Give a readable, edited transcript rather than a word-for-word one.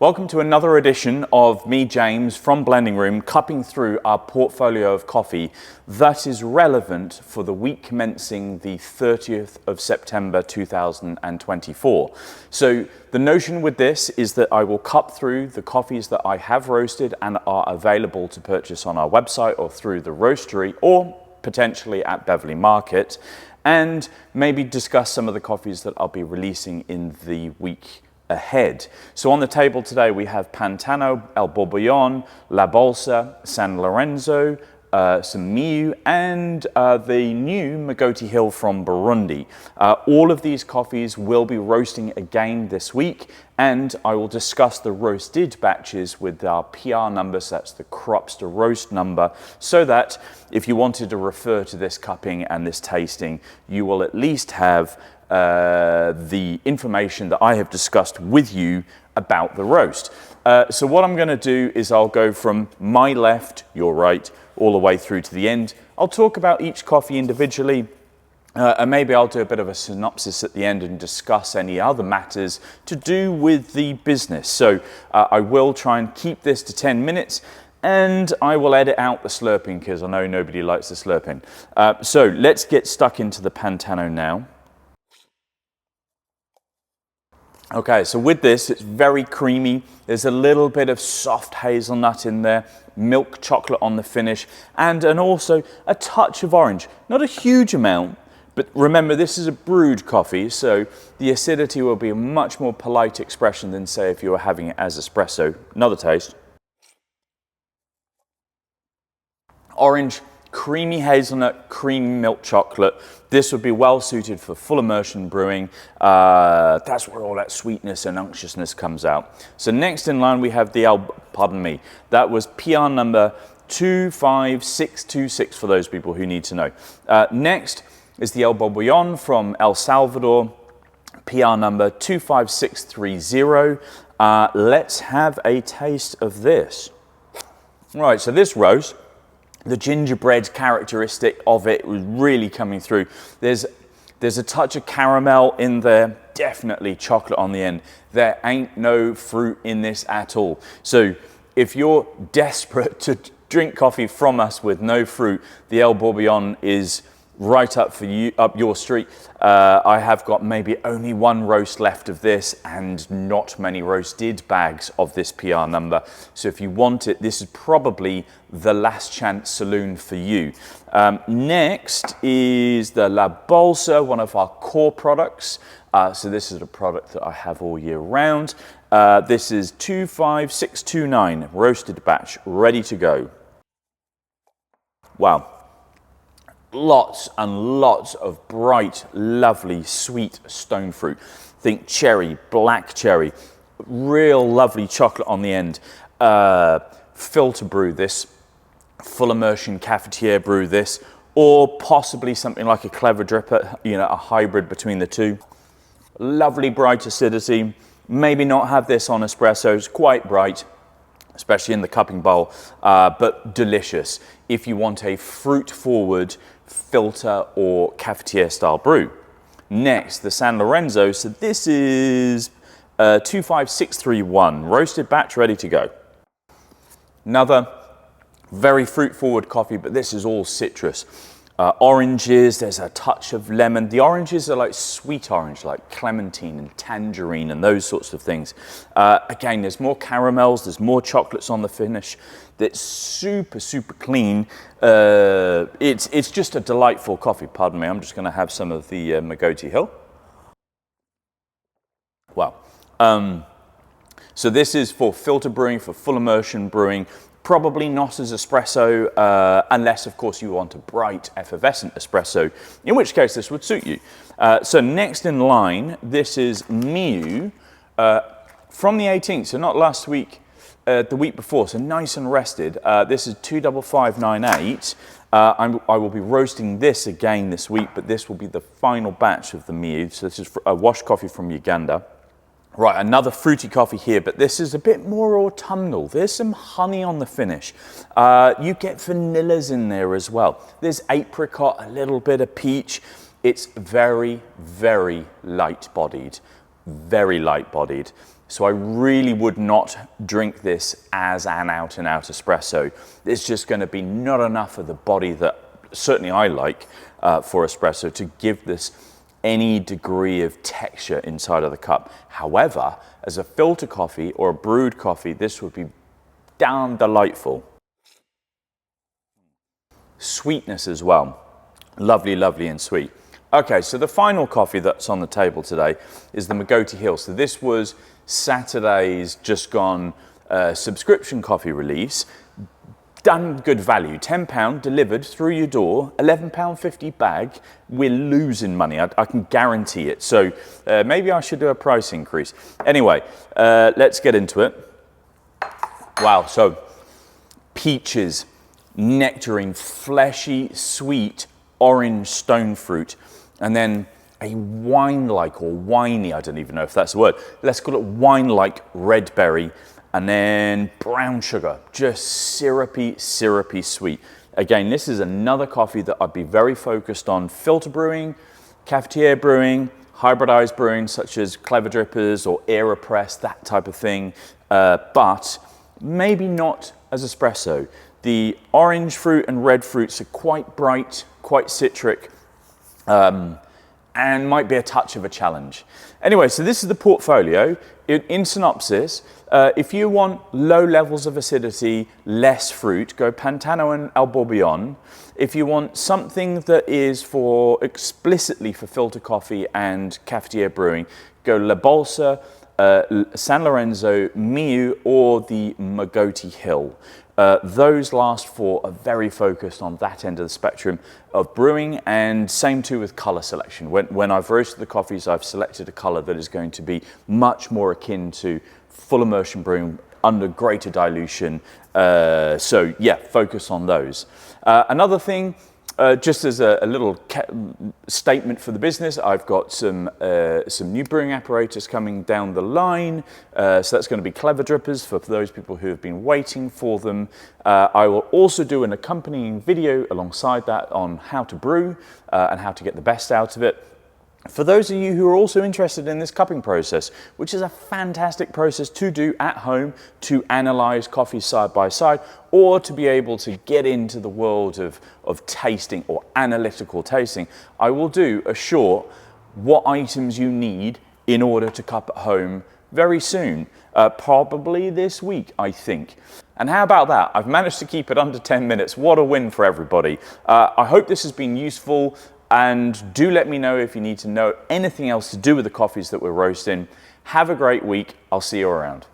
Welcome to another edition of me, James, from BlendingRoom, cupping through our portfolio of coffee that is relevant for the week commencing the 30th of September 2024. So the notion with this is that I will cup through the coffees that I have roasted and are available to purchase on our website or through the roastery or potentially at Beverley Market, and maybe discuss some of the coffees that I'll be releasing in the week ahead. So on the table today we have Pantano, El Borbollon, La Bolsa, San Lorenzo, some Miwu, and the new Migoti Hill from Burundi. All of these coffees will be roasting again this week, and I will discuss the roasted batches with our PR numbers, that's the crops to roast number, so that if you wanted to refer to this cupping and this tasting, you will at least have the information that I have discussed with you about the roast. So what I'm going to do is I'll go from my left, your right, all the way through to the end. I'll talk about each coffee individually, and maybe I'll do a bit of a synopsis at the end and discuss any other matters to do with the business. So I will try and keep this to 10 minutes, and I will edit out the slurping because I know nobody likes the slurping. So let's get stuck into the Pantano now. Okay, so with this, it's very creamy. There's a little bit of soft hazelnut in there, milk chocolate on the finish, and also a touch of orange. Not a huge amount, but remember this is a brewed coffee, so the acidity will be a much more polite expression than, say, if you were having it as espresso. Another taste. Orange, creamy hazelnut, creamy milk chocolate. This would be well suited for full immersion brewing. That's where all that sweetness and unctuousness comes out. So next in line we have the that was PR number 25626 for those people who need to know. Next is the El Borbollon from El Salvador, PR number 25630. Let's have a taste of this. Right, so this roast, the gingerbread characteristic of it was really coming through. There's a touch of caramel in there, definitely chocolate on the end. There ain't no fruit in this at all. So if you're desperate to drink coffee from us with no fruit, the El Borbollon is right up for you, up your street. I have got maybe only one roast left of this and not many roasted bags of this PR number. So if you want it, this is probably the last chance saloon for you. Next is the La Bolsa, one of our core products. So this is a product that I have all year round. This is 25629, roasted batch, ready to go. Wow. Lots and lots of bright, lovely, sweet stone fruit. Think cherry, black cherry, real lovely chocolate on the end. Filter brew this, full immersion cafetiere brew this, or possibly something like a clever dripper, you know, a hybrid between the two. Lovely bright acidity. Maybe not have this on espresso, it's quite bright, especially in the cupping bowl, but delicious if you want a fruit-forward filter or cafetiere style brew. Next, the San Lorenzo. So this is 25631, roasted batch, ready to go. Another very fruit-forward coffee, but this is all citrus. Oranges, there's a touch of lemon. The oranges are like sweet orange, like clementine and tangerine and those sorts of things. Again, there's more caramels, there's more chocolates on the finish. That's super, super clean. It's just a delightful coffee, pardon me. I'm just gonna have some of the Migoti Hill. Wow. So this is for filter brewing, for full immersion brewing. Probably not as espresso, unless of course you want a bright effervescent espresso, in which case this would suit you. So next in line, this is Miwu from the 18th, so not last week, the week before, so nice and rested. This is 25598. I will be roasting this again this week, but this will be the final batch of the Miwu. So this is a wash coffee from Uganda. Right, another fruity coffee here, but this is a bit more autumnal. There's some honey on the finish. You get vanillas in there as well. There's apricot, a little bit of peach. It's very, very light-bodied. Very light-bodied. So I really would not drink this as an out and out espresso. It's just going to be not enough of the body that certainly I like for espresso to give this any degree of texture inside of the cup. However, as a filter coffee or a brewed coffee, this would be damn delightful. Sweetness as well. Lovely, lovely and sweet. Okay, so the final coffee that's on the table today is the Migoti Hill. So this was Saturday's just gone subscription coffee release. Done good value, £10 delivered through your door, £11.50 bag. We're losing money, I can guarantee it. So maybe I should do a price increase. Anyway, let's get into it. Wow, so peaches, nectarine, fleshy, sweet, orange stone fruit, and then a wine-like or winey, I don't even know if that's the word, let's call it wine-like red berry, and then brown sugar, just syrupy, syrupy sweet. Again, this is another coffee that I'd be very focused on filter brewing, cafetiere brewing, hybridized brewing such as clever drippers or AeroPress, that type of thing, but maybe not as espresso. The orange fruit and red fruits are quite bright, quite citric, and might be a touch of a challenge. Anyway, so this is the portfolio. In synopsis, if you want low levels of acidity, less fruit, go Pantano and Borbollon. If you want something that is explicitly for filter coffee and cafetiere brewing, go La Bolsa, San Lorenzo, Miwu, or the Migoti Hill. Those last four are very focused on that end of the spectrum of brewing, and same too with color selection. When I've roasted the coffees, I've selected a color that is going to be much more akin to full immersion brewing under greater dilution. So yeah, focus on those. Another thing, just as a little statement for the business, I've got some new brewing apparatus coming down the line. So that's going to be clever drippers for those people who have been waiting for them. I will also do an accompanying video alongside that on how to brew and how to get the best out of it. For those of you who are also interested in this cupping process, which is a fantastic process to do at home to analyze coffee side by side, or to be able to get into the world of tasting or analytical tasting, I will do a short what items you need in order to cup at home very soon, probably this week, I think. And how about that? I've managed to keep it under 10 minutes. What a win for everybody. I hope this has been useful. And do let me know if you need to know anything else to do with the coffees that we're roasting. Have a great week. I'll see you around.